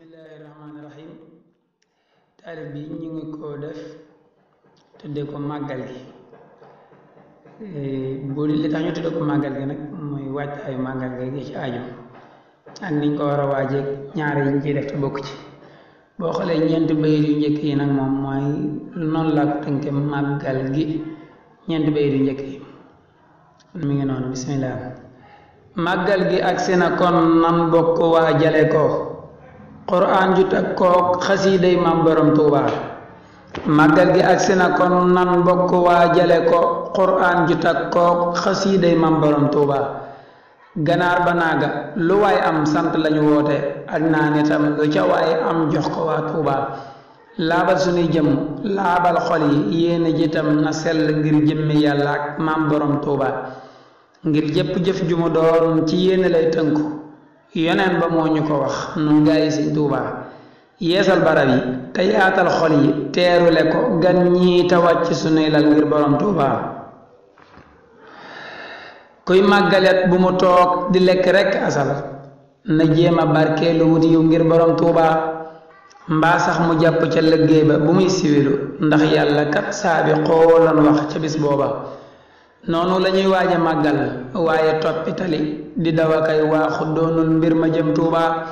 Bismillahirrahmanirrahim. Taalif bi ñu ngi ko def tuddee ko màggal gi bu li tax ñu tuddee ko màggal gi nag mooy waajtaayu màggal gi ci aju ak niñ ko war a waajeeg ñaar yi ñu ciy def te bokk ci boo xoolee ñeenti bayit yu njëkk yi nag moom mooy noonu laa ko tënke màggal gi ñeenti bayit yu njëkk yi mi ngi noonu bismillah. màggal gi agsi na kon nan bokk waajale ko Qur'an ju tag kook xasiiday Maam Borom Tuuba màggal gi agsi na kon nan bokk waajale ko Qur'an ju tag kook xasiiday Maam Borom Tuuba ganaar ba naaga lu waay am sant lañu woote ak naan itam lu ca waay am jox ko waa Tuuba laabal sunuy jëmm laabal xol yi yéene jitam na sell ngir jëmmi yàlla ak Maam Borom Tuuba ngir jëpp jëf ju mu doon ci yéene lay tënku yoneen ba moo ñu ko wax nun gaa yi Sëñ Tuuba yeesal barab yi te yaatal xol yi teerule ko gan ñii te wàcc sunuy lal ngir Borom Tuuba kuy màggalet bu mu toog di lekk rekk asal na jéem a barkeelu wut yiw ngir Borom Tuuba mbaa sax mu jàpp ca liggéey ba bu muy siwilu ndax yàlla kat saabi xooloon wax ca bis booba noonu la ñuy waaj a màggal waaye toppi tali di dawakay waaxu doonul mbir ma jëm Tuuba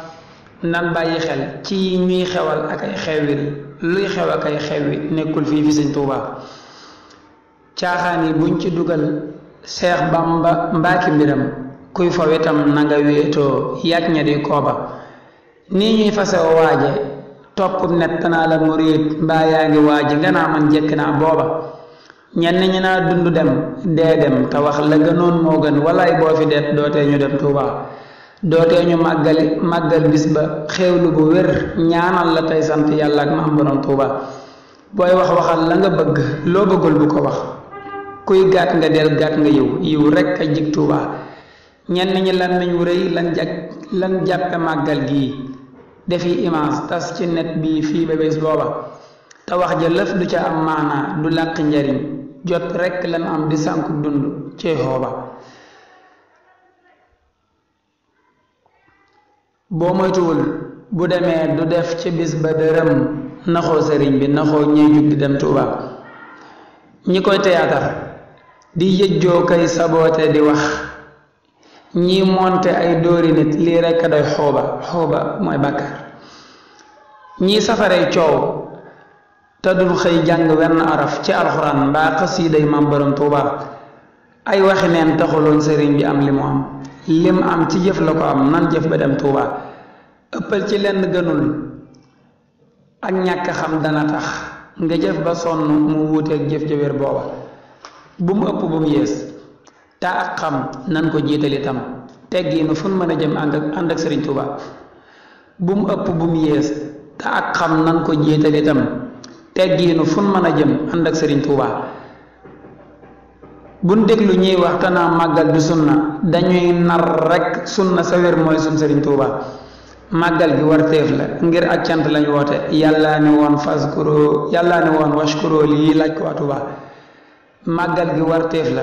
nan bàyyi xel ci ñuy xewal ak ay xewwil luy xew ak ay xewwi nekkul fii fi Sëñ Tuuba caaxaan yi buñ ci dugal Seex Bamba mbaaki mbiram kuy faw itam na nga wéetoo yàgg ña di kooba nii ñuy fasew waaje topp net naa la murit mbaa yaa ngi waaji nga naa man jekk naa booba ñenn ñi naa dund dem dee dem te wax la gënoon moo gën walaay boo fi deet dootee ñu dem Tuuba dootee ñu màggal bis ba xéewlu bu wér ñaanal la tey sant yàlla ak Maam Borom Tuuba booy wax waxal la nga bëgg loo bëggul bu ko wax kuy gàtt nga del gàtt nga yiw rekk a jig Tuuba ñenn ñi làmmiñ wu rëy lan jàppe màggal gii defi image tas ci net bi fii ba bés booba te wax ja lëf du ca am maanaa du làq njariñ jot rekk lan am di sànku dund ci xooba boo moytuwul bu demee du def ci bis ba dërëm naxoo sëriñ bi naxoo ñey jug di dem Tuuba ñi koy théâtre di yëjjoo kay saboote di wax ñi monte ay dóori nit lii rekk day xooba mooy bàkkaar ñi safarey coow te dul xëy jàng wenn araf ci alxuraan mbaa xasiiday Maam Borom Tuuba ay waxi neen taxuloon sëriñ bi am li mu am lim am ci jëf la ko am nan jëf ba dem Tuuba ëppal ci lenn gënul ak ñàkk xam dana tax nga jëf ba sonn mu wuuteeg jëf ja wér booba bu mu ëpp bu mu yées te ak xam nan ko jiital itam teggiinu fun mën a jëm ànd ak sëriñ Tuuba bu mu ëpp bu mu yées te ak xam nan ko jiital itam teggiinu fun mën a jëm ànd ak sëriñ Tuuba buñ déglu ñuy wax te naa màggal du sunna dañuy nar rekk sunna sa wér mooy sun sëriñ Tuuba màggal gi warteef la ngir ak cant lañ woote yàllaa ne woon washkuro lii laaj ko waa Tuuba màggal gi warteef la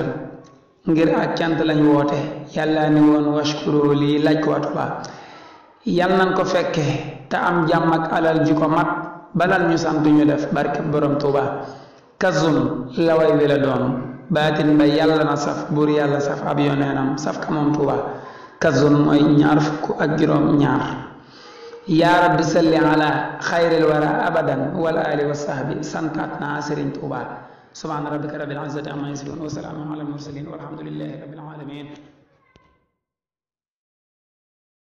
ngir ak cant lañ woote yàllaa ne woon washkuro lii laaj ko waa Tuuba yàlla nañ ko fekke te am jàmm ak alal ji ko mat balal ñu sant ñu def barke Borom Tuuba kazum la way wi la doon baatin ba yàlla na saf buur yàlla saf ab yoneenam saf ka moom Tuuba kazum mooy 22 yaa rabbi salli ala xayril wara abadan wala ali wa sahbi santaat naa Sëriñ Tuuba subhaana rabbika rabbil izzati amma yasifun wa salaamun ala al mursalin walhamdulillahi rabbil alamin